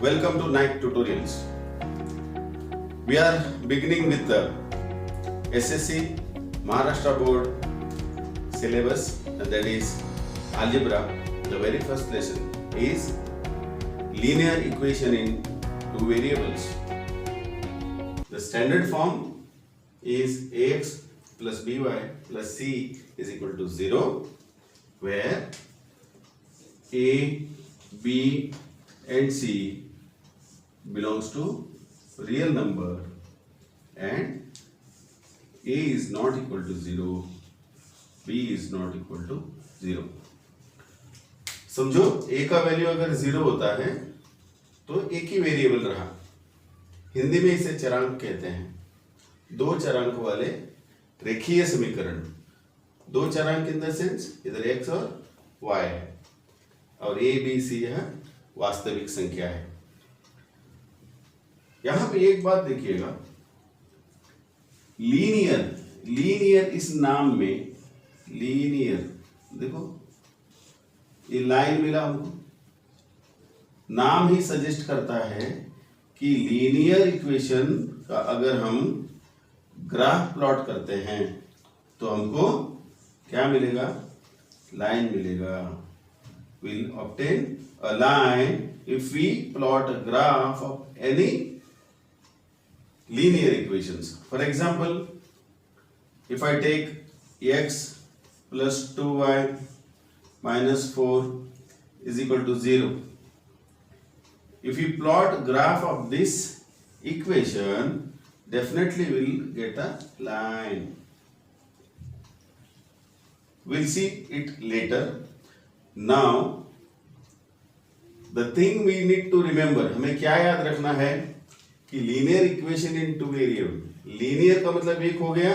Welcome to Nike Tutorials. We are beginning with the SSC Maharashtra Board syllabus, and that is algebra. The very first lesson is linear equation in two variables. The standard form is ax plus by plus c is equal to 0, where a, b and c belongs to real number and a is not equal to 0, b is not equal to 0. समझो a का value अगर 0 होता है तो एक ही variable रहा, हिंदी में इसे चरांक कहते हैं। दो चरांक वाले रेखीय समीकरण, दो चरांक इन द सेंस इधर x और y है और a b c यह वास्तविक संख्या है। यहां पे एक बात देखिएगा, लीनियर इस नाम में लीनियर, देखो ये लाइन मिला हमको, नाम ही सजेस्ट करता है कि लीनियर इक्वेशन का अगर हम ग्राफ प्लॉट करते हैं तो हमको क्या मिलेगा, लाइन मिलेगा। Will obtain a line if we plot a graph of any linear equations. For example, if I take x plus 2y minus 4 is equal to 0, if we plot graph of this equation, definitely we'll get a line. We'll see it later. Now, the thing we need to remember, हमें क्या याद रखना है कि linear equation in two variable, linear का मतलब एक हो गया,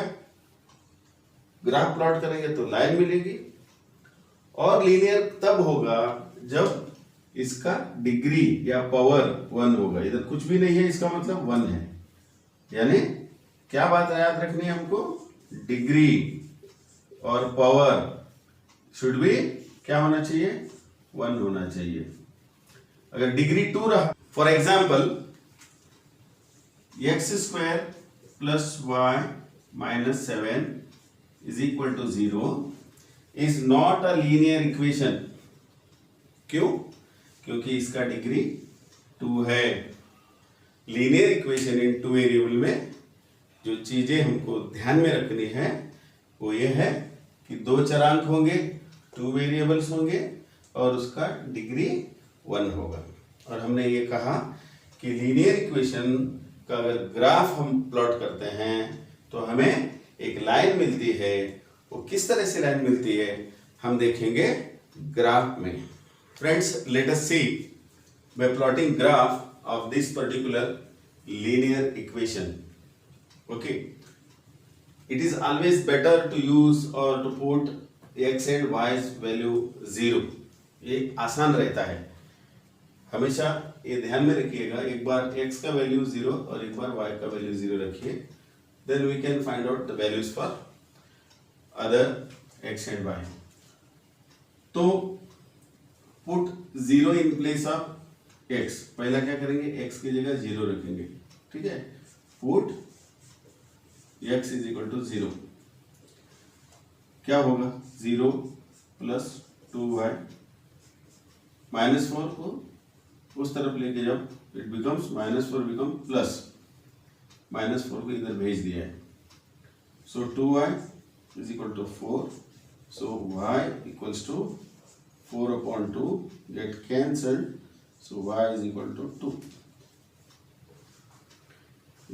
ग्राफ प्लॉट करेंगे तो लाइन मिलेगी, और लीनियर तब होगा जब इसका डिग्री या पावर 1 होगा। इधर कुछ भी नहीं है, इसका मतलब 1 है, यानी क्या बात याद रखनी है हमको, डिग्री और पावर शुड बी क्या होना चाहिए, 1 होना चाहिए। अगर डिग्री 2 रहा, for example x square plus y minus 7 is equal to 0 is not a linear equation. क्यों? क्योंकि इसका डिग्री 2 है। Linear equation in two variable में जो चीजें हमको ध्यान में रखनी है वो ये है कि दो चरांक होंगे, टू वेरिएबल्स होंगे और उसका डिग्री 1 होगा। और हमने ये कहा कि लीनियर इक्वेशन का अगर ग्राफ हम प्लॉट करते हैं तो हमें एक लाइन मिलती है। वो किस तरह से लाइन मिलती है हम देखेंगे ग्राफ में। Friends, let us see by plotting graph of this particular linear equation. Okay, it is always better to use or to put x and y value 0। ये आसान रहता है, हमेशा ये ध्यान में रखिएगा। एक बार x का वैल्यू 0 और एक बार y का वैल्यू 0 रखिए, then we can find out the values for other x and y। तो put 0 in place of x, पहला क्या करेंगे, x की जगह 0 रखेंगे, ठीक है। Put x is equal to 0, क्या होगा, 0 प्लस 2y माइनस 4 को उस तरफ लेके जब इट बिकम्स -4 बिकम प्लस, -4 को इधर भेज दिया है। So 2y is equal to 4, so y equals to 4/2 get cancelled, so y is equal to 2,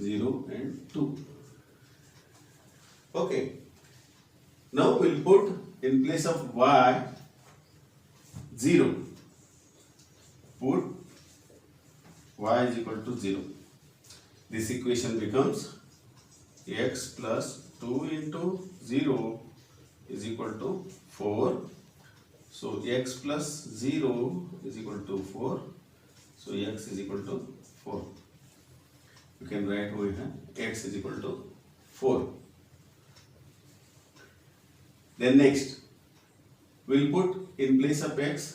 0 and 2। Okay, now will put in place of y 0, put y is equal to 0. This equation becomes x plus 2 into 0 is equal to 4. So x plus 0 is equal to 4. So x is equal to 4. You can write over here x is equal to 4. Then next we'll put in place of x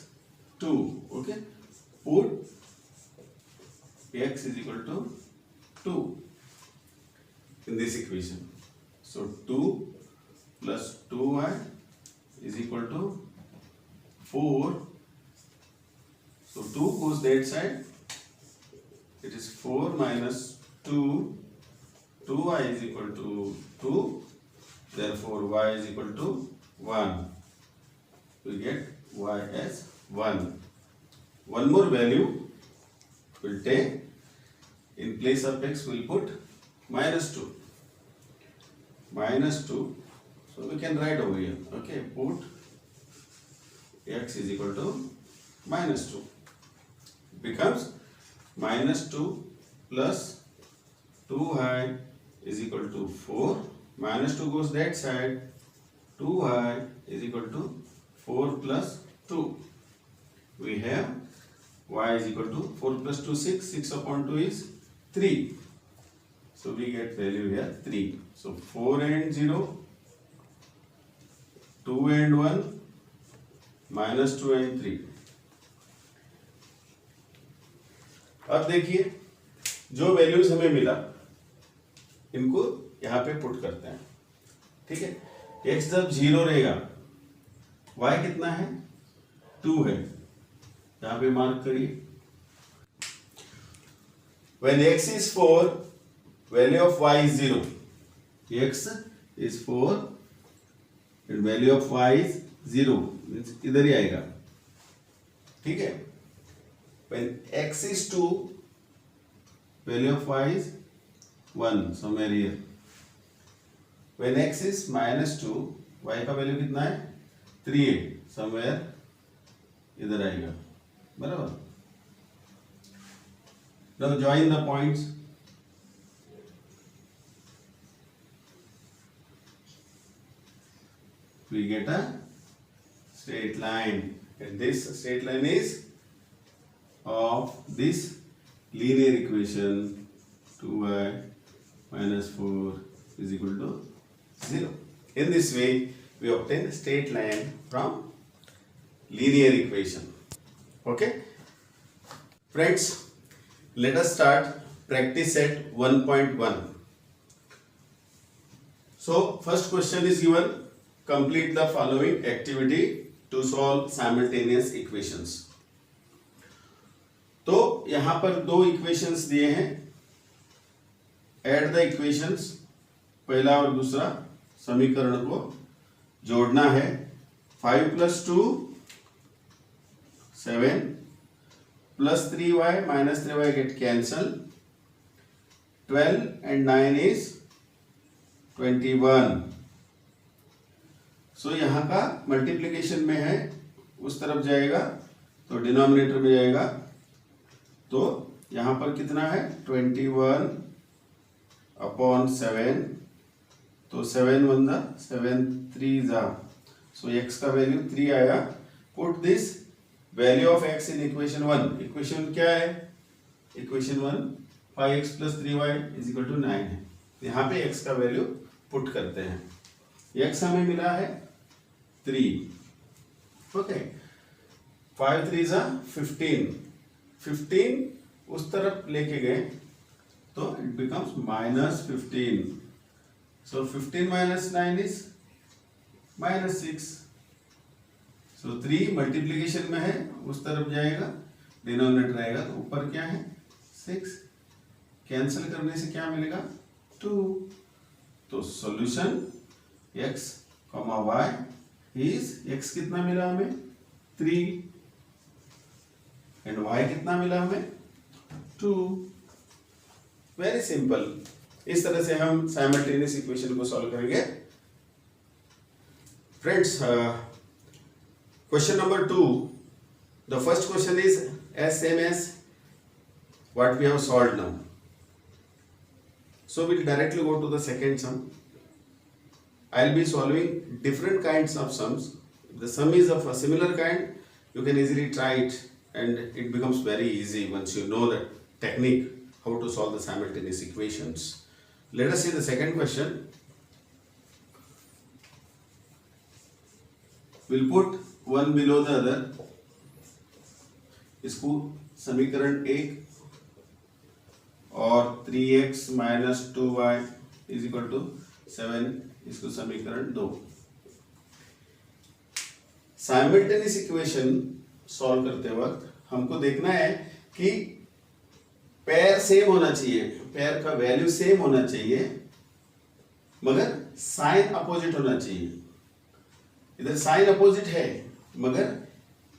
2. Okay, put x is equal to 2 in this equation. So 2 plus 2y is equal to 4. So 2 goes that side. It is 4 minus 2. 2y is equal to 2. Therefore y is equal to 1. We get y as 1. One more value we'll take. In place of x we'll put minus 2. Minus 2. So we can write over here. Okay, put x is equal to minus 2. It becomes minus 2 plus 2y is equal to 4. Minus 2 goes that side. 2y is equal to 4 plus 2. We have y is equal to 4 plus 2 6. 6 upon 2 is 3. So we get value here 3. So 4 and 0, 2 and 1, minus 2 and 3. अब देखिए जो values हमें मिला इनको यहाँ पे put करते हैं. ठीक है, x जब 0 रहेगा, y कितना है 2 है, यहाँ पे मार्क करिए. When x is 4, value of y is 0. x is 4 and value of y is 0. Means इधर ही आएगा. ठीक है. When x is 2, value of y is 1, somewhere here. When x is minus 2, y का वैल्यू कितना है 3 है, somewhere इधर आएगा. बराबर. Now join the points. We get a straight line, and this straight line is of this linear equation 2y minus 4 is equal to 0. In this way we obtain a straight line from linear equation. Okay friends, let us start practice set 1.1. So first question is given, complete the following activity to solve simultaneous equations. तो यहां पर दो equations दिए हैं. Add the equations, पहला और दूसरा समीकरण को जोड़ना है. 5 plus 2 7 plus 3y minus 3y get cancel. 12 and 9 is 21. सो यहाँ का मल्टीप्लिकेशन में है, उस तरफ जाएगा तो डिनोमिनेटर में जाएगा. तो यहाँ पर कितना है 21 अपॉन 7. तो 7 1 दा 7 3 जा. सो x का वैल्यू 3 आया. Put this value of x in equation 1. Equation क्या है, equation 1 5x plus 3y is equal to 9 है. यहाँ पे x का वैल्यू पुट करते हैं. x हमें मिला है 3. ओके, 5 3 जा 15. 15 उस तरफ लेके गए तो it becomes minus 15. So 15 minus 9 is minus 6. So 3 multiplication में है, उस तरफ जाएगा, डिनोमिनेटर आएगा तो ऊपर क्या है 6. कैंसिल करने से क्या मिलेगा 2. तो solution x, y is x कितना मिला हमें 3 एंड y कितना मिला हमें 2. Very simple. इस तरह से हम साइमल्टेनियस इक्वेशन को सॉल्व करेंगे. Friends, question number 2, the first question is as same as what we have solved now. So we'll directly go to the second sum. I'll be solving different kinds of sums. If the sum is of a similar kind, you can easily try it, and it becomes very easy once you know the technique how to solve the simultaneous equations. Let us see the second question. We'll put one below the other. इसको समीकरण 1 और 3x minus 2y is equal to 7, इसको समीकरण 2। Simultaneous equation solve करते वक्त हमको देखना है कि पेयर सेम होना चाहिए, पेयर का वैल्यू सेम होना चाहिए, मगर साइन अपोजिट होना चाहिए। इधर साइन अपोजिट है मगर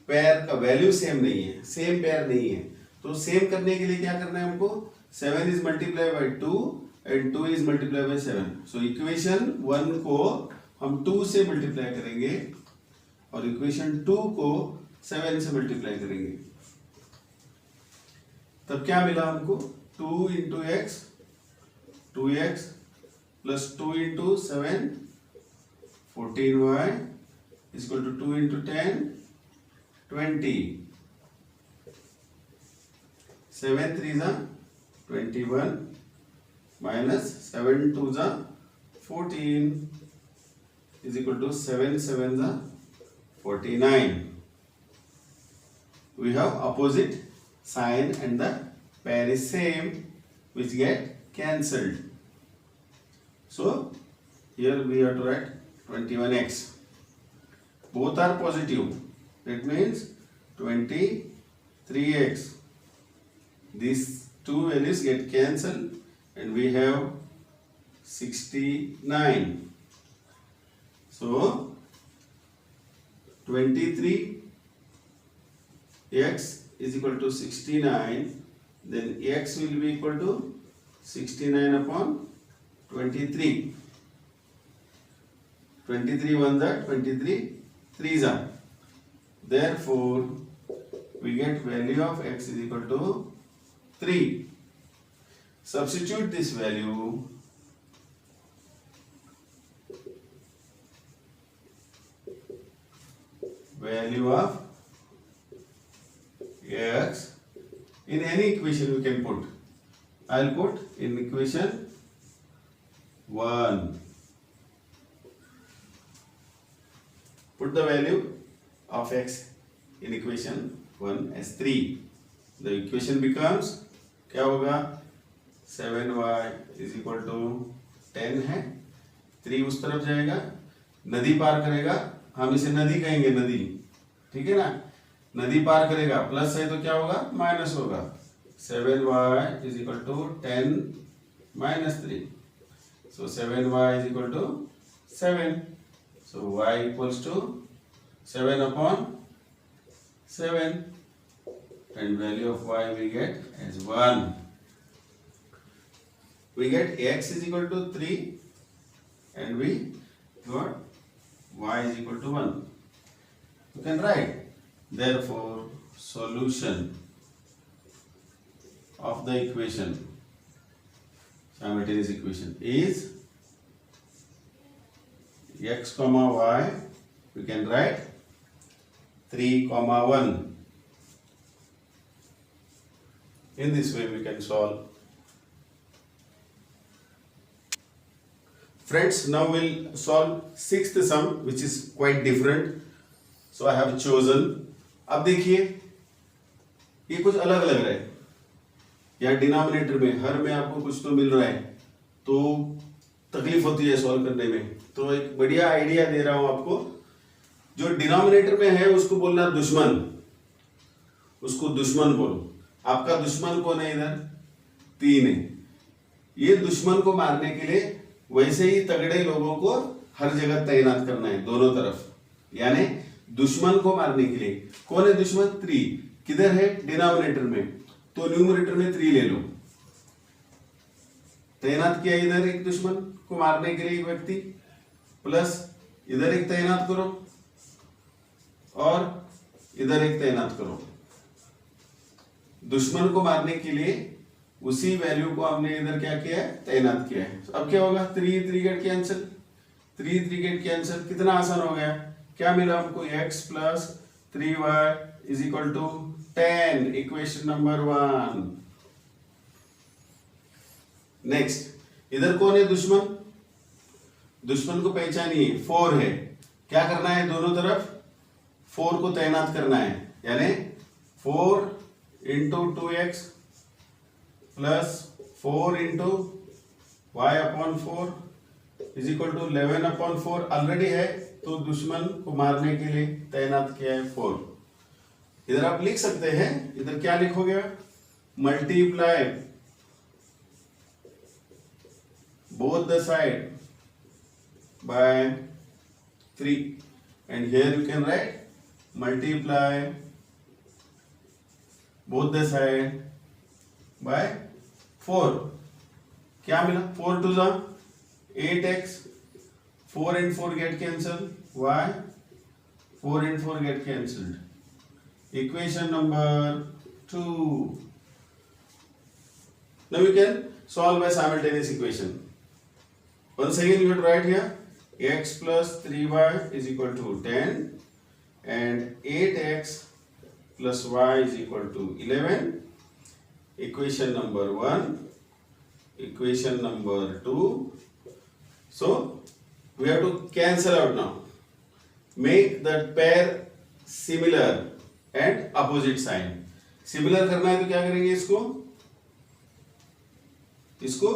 पेयर का वैल्यू सेम नहीं है, सेम पेयर नहीं है। तो सेम करने के लिए क्या करना है हमको, 7 is multiply by 2 and 2 is multiply by 7। So equation 1 को हम 2 से मल्टीप्लाई करेंगे और इक्वेशन 2 को 7 से मल्टीप्लाई करेंगे, तब क्या मिला हमको, 2 into x 2x plus 2 into 7 14y is equal to 2 into 10 20, 7 3 is 21 minus 7 2 is 14 is equal to 7 7 is 49. We have opposite sign and the pair is same, which get cancelled. So here we have to write 21x. Both are positive. That means 23x. These two values get cancelled and we have 69. So 23x is equal to 69. Then x will be equal to 69 upon 23. 23 1 the 23 3s are. Therefore, we get value of x is equal to 3. Substitute this value. Value of x in any equation we can put. I'll put in equation 1. Put the value of x in equation 1 as 3. The equation becomes, क्या होगा, 7y is equal to 10 है, 3 उस तरफ जाएगा, नदी पार करेगा, हम इसे नदी कहेंगे, नदी, ठीक है ना, नदी पार करेगा, प्लस है तो क्या होगा, माइनस होगा, 7y is equal to 10 minus 3. So 7y is equal to 7. So y equals to 7 upon 7 and value of y we get as 1. We get x is equal to 3 and we got y is equal to 1. You can write, therefore solution of the equation, simultaneous equation, is x comma y, we can write 3 comma 1. In this way we can solve. Friends, now we'll solve sixth sum, which is quite different. So I have chosen. अब देखिए ये कुछ अलग लग रहा है, या denominator में हर में आपको कुछ तो मिल रहा है, तो तकलीफ होती है सॉल्व करने में। तो एक बढ़िया आइडिया दे रहा हूं आपको, जो डिनोमिनेटर में है उसको बोलना दुश्मन, उसको दुश्मन बोलो। आपका दुश्मन कौन है, इधर 3 है। ये दुश्मन को मारने के लिए वैसे ही तगड़े लोगों को हर जगह तैनात करना है, दोनों तरफ। यानी दुश्मन को मारने के लिए कौन है दुश्मन, 3 किधर है, डिनोमिनेटर में, तो न्यूमरेटर में 3 ले लो, तैनात किया इधर एक दुश्मन को मारने के लिए एक व्यक्ति, प्लस इधर एक तैनात करो और इधर एक तैनात करो। दुश्मन को मारने के लिए उसी वैल्यू को हमने इधर क्या किया है, तैनात किया है। अब क्या होगा, 3 3 गेट कैंसिल, 3 3 गेट कैंसिल, कितना आसान हो गया। क्या मिला हमको, x plus 3y is equal to 10, equation number 1। Next, इधर कौन है दुश्मन, दुश्मन को पहचानिए, 4 है। क्या करना है, दोनों तरफ 4 को तैनात करना है, यानी 4 into 2x plus 4 into y upon 4 is equal to 11 upon 4 already है, तो दुश्मन को मारने के लिए तैनात किया है 4। इधर आप लिख सकते हैं, इधर क्या लिखोगे, multiply both the side by 3 and here you can write multiply both the side by 4। क्या मिला, 4 to the 8x, 4 and 4 get cancelled, y 4 and 4 get cancelled, equation number 2। now you can solve by simultaneous equation। once again you have to write here x plus 3y is equal to 10 and 8x plus y is equal to 11, equation number 1, equation number 2। so we have to cancel out now, make that pair similar and opposite sign। similar करना है तो क्या करेंगे, इसको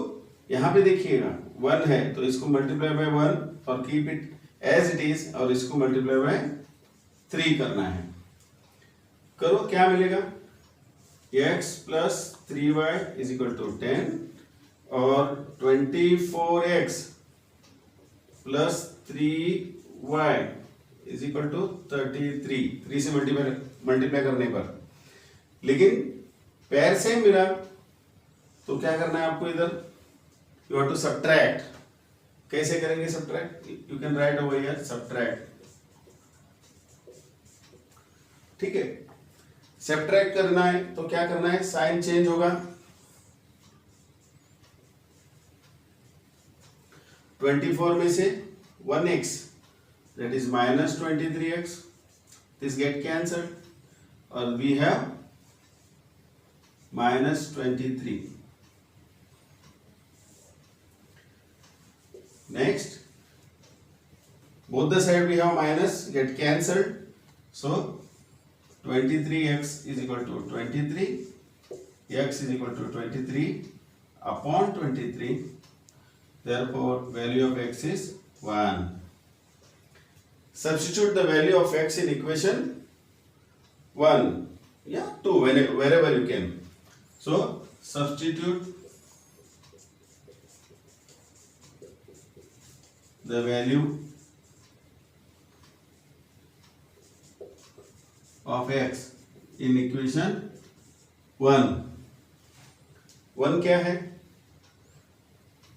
यहां पे देखिएगा 1 है तो इसको मल्टीप्लाई बाय 1 और keep it as it is, और इसको मल्टीप्लाई बाय 3 करना है। करो, क्या मिलेगा, x plus 3y is equal to 10 और 24x plus 3y is equal to 33, 3 से मल्टीप्लाई करने पर। लेकिन पेयर सेम मिला तो क्या करना है आपको, इधर यू हैव टू सब्ट्रैक्ट। कैसे करेंगे subtract, you can write over here subtract, ठीक है। सब्ट्रैक्ट करना है तो क्या करना है, साइन चेंज होगा, 24 में से 1x that is minus 23x, this get cancelled और we have minus 23। next both the side we have minus get cancelled, so 23x is equal to 23, x is equal to 23 upon 23, therefore value of x is 1। substitute the value of x in equation 1 या 2 wherever you can। so substitute the value of x in equation 1। 1 क्या है,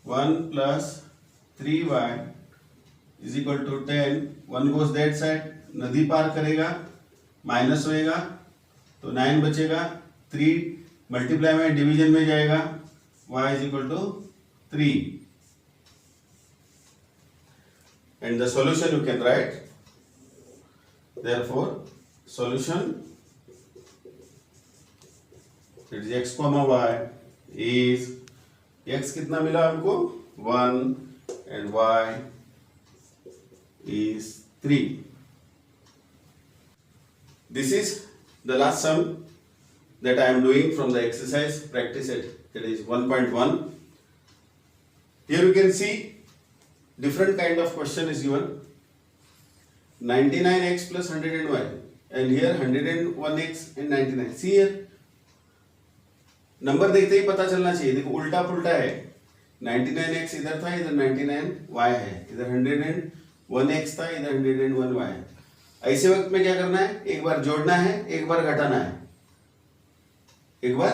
1 plus 3y is equal to 10, 1 goes that side, नदी पार करेगा, minus होएगा तो 9 बचेगा, 3 multiply में division में जाएगा, y is equal to 3 and the solution you can write, therefore solution it is x comma y is, x कितना मिला हमको 1 and y is 3। this is the last sum that I am doing from the exercise practice set, that is 1.1। here you can see different kind of question is given, 99x plus 100y and here 101x and 99। see here number देखते ही पता चलना चाहिए, देखो उल्टा पुल्टा है, 99x इधर था, इधर 99y है, इधर 101x था, इधर 101y है। ऐसे वक्त में क्या करना है, एक बार जोड़ना है, एक बार घटाना है, एक बार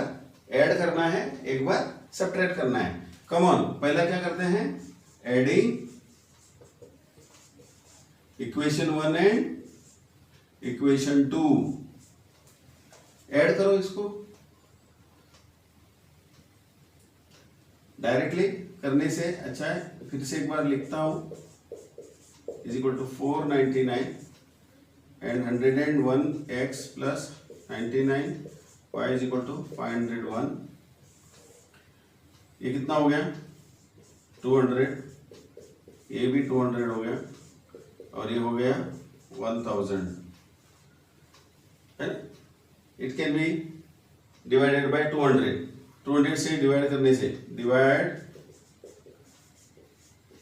ऐड करना है, एक बार सब्ट्रैक्ट करना है। कम ऑन, पहला क्या करते हैं, adding equation 1 and equation 2, add करो इसको। डायरेक्टली करने से अच्छा है, फिर से एक बार लिखता हूं, is equal to 499 and 101x plus 99 y is equal to 501। ये कितना हो गया 200, ये भी 200 हो गया और ये हो गया 1000 है। It can be divided by 200 200 से डिवाइड करने से, divide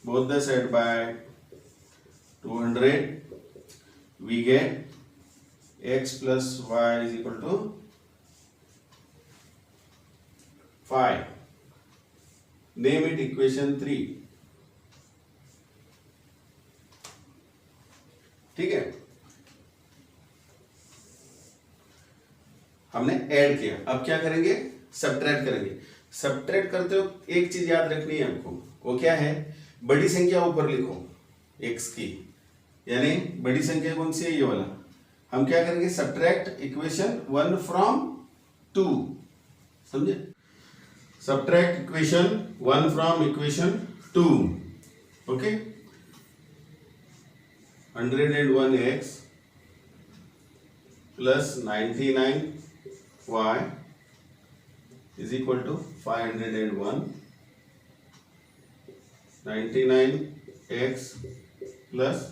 both the side by 200, we get x plus y is equal to 5. Name it equation 3. ठीक है, हमने ऐड किया, अब क्या करेंगे, सब्ट्रैक्ट करेंगे। सब्ट्रैक्ट करते हो एक चीज याद रखनी है आपको, वो क्या है, बड़ी संख्या ऊपर लिखो x की, यानी बड़ी संख्या कौन सी है, ये वाला। हम क्या करेंगे, सब्ट्रैक्ट इक्वेशन 1 फ्रॉम 2, समझे, subtract equation 1 from equation 2, okay. 101x plus 99y is equal to 501. 99x plus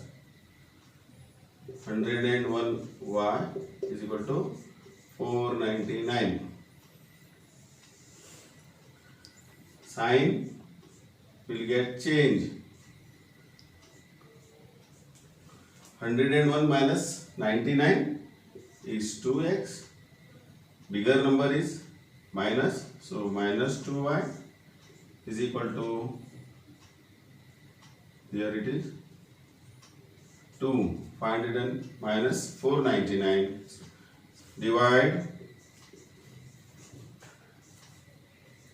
101y is equal to 499. Sign will get change. 101 minus 99 is 2x. Bigger number is minus, so minus 2y is equal to, here it is 2. 500 minus 499, divide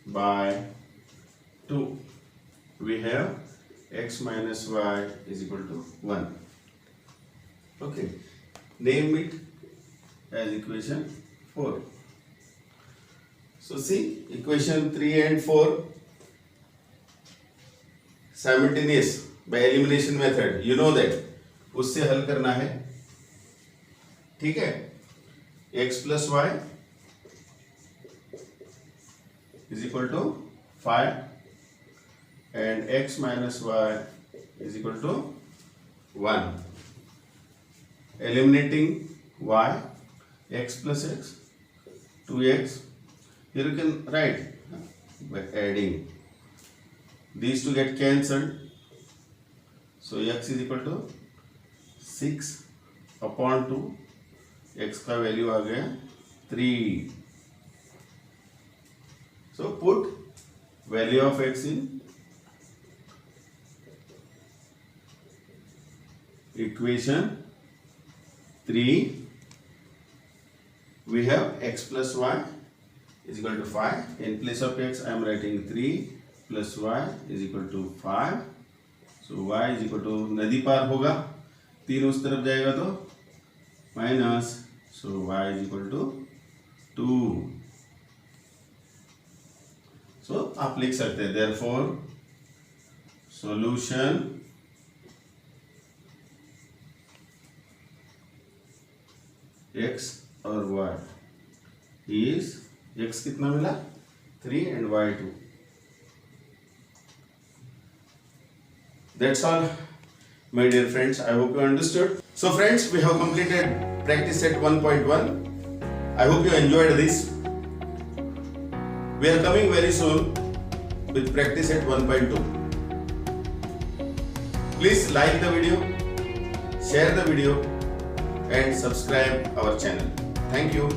by 2. We have x minus y is equal to 1. Okay, name it as equation 4. So see, equation 3 and 4 simultaneous by elimination method, you know that, उससे हल करना है, ठीक है। x plus y is equal to 5 and x minus y is equal to 1. Eliminating y, x plus x, 2x. Here you can write by adding these two, get cancelled, so x is equal to 6 upon 2, x का value आ गया 3. So put value of x in equation 3. We have x plus y is equal to 5. In place of x I am writing 3 plus y is equal to 5. So y is equal to, नदी पार होगा, 3 उस तरफ जाएगा तो minus, so y is equal to 2. सो आप लिख सकते हैं therefore solution x और y is, x कितना मिला 3 and y 2. That's all, my dear friends. I hope you understood. So friends, we have completed practice set 1.1. I hope you enjoyed this. We are coming very soon with practice set 1.2. Please like the video, share the video and subscribe our channel. Thank you.